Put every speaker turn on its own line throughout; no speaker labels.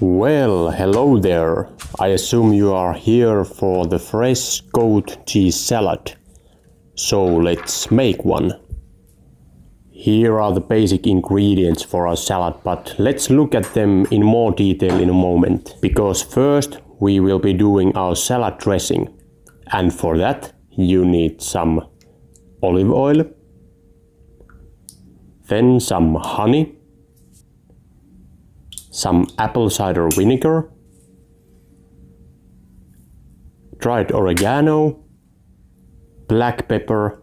Well, hello there. I assume you are here for the fresh goat cheese salad. So let's make one. Here are the basic ingredients for our salad, but let's look at them in more detail in a moment. Because first we will be doing our salad dressing. And for that you need some olive oil, then some honey, some apple cider vinegar, dried oregano, black pepper,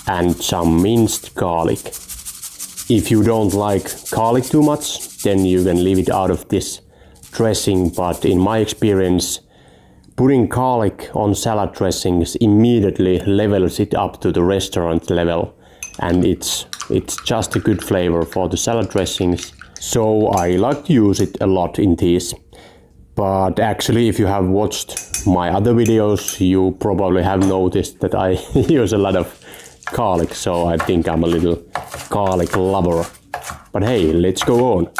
and some minced garlic. If you don't like garlic too much, then you can leave it out of this dressing, but in my experience, putting garlic on salad dressings immediately levels it up to the restaurant level, and it's just a good flavor for the salad dressings. So I like to use it a lot in these. But actually, if you have watched my other videos, you probably have noticed that I use a lot of garlic, so I think I'm a little garlic lover. But hey, let's go on.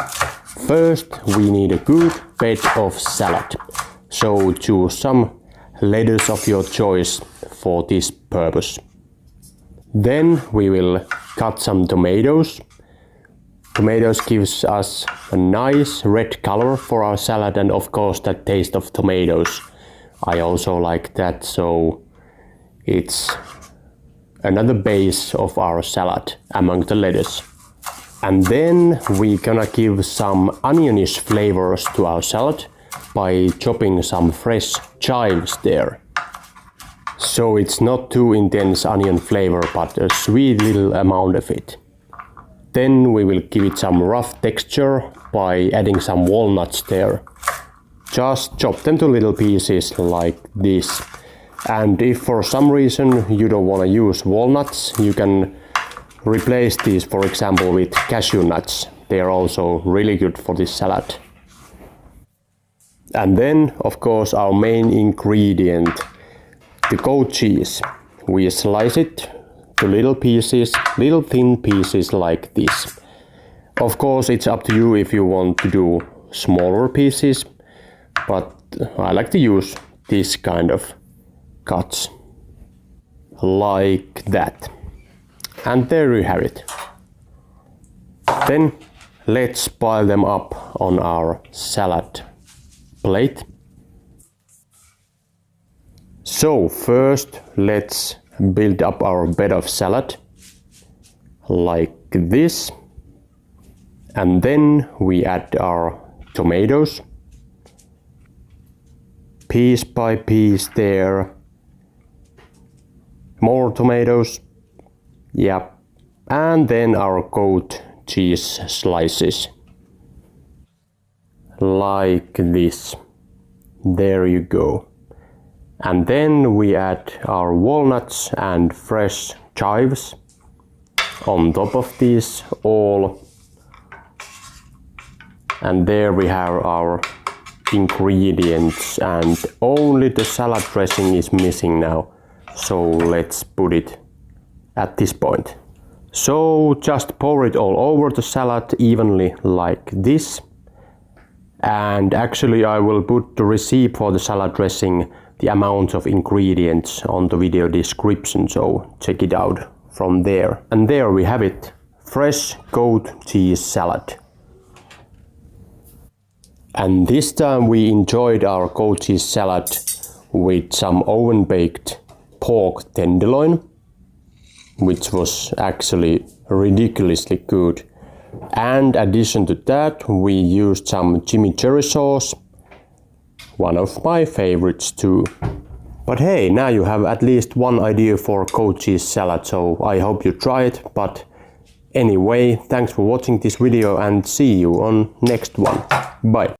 First, we need a good bed of salad. So choose some lettuce of your choice for this purpose. Then we will cut some tomatoes. Tomatoes gives us a nice red color for our salad, and of course that taste of tomatoes. I also like that, so it's another base of our salad among the lettuce. And then we gonna give some onionish flavors to our salad by chopping some fresh chives there. So it's not too intense onion flavor, but a sweet little amount of it. Then we will give it some rough texture by adding some walnuts there. Just chop them to little pieces like this. And if for some reason you don't want to use walnuts, you can replace these, for example, with cashew nuts. They are also really good for this salad. And then, of course, our main ingredient, the goat cheese. We slice it to little pieces, little thin pieces like this. Of course, it's up to you if you want to do smaller pieces, but I like to use this kind of cuts, like that. And there you have it. Then let's pile them up on our salad plate. So first let's build up our bed of salad like this, and then we add our tomatoes piece by piece there. More tomatoes, yeah, and then our goat cheese slices like this. There you go. And then we add our walnuts and fresh chives on top of these all. And there we have our ingredients, and only the salad dressing is missing now. So let's put it at this point. So just pour it all over the salad evenly like this. And actually I will put the recipe for the salad dressing, the amount of ingredients, on the video description, so check it out from there. And there we have it, fresh goat cheese salad. And this time we enjoyed our goat cheese salad with some oven baked pork tenderloin, which was actually ridiculously good. And in addition to that, we used some chimichurri sauce, one of my favorites too. But hey, now you have at least one idea for goat cheese salad, so I hope you try it. But anyway, thanks for watching this video and see you on next one. Bye.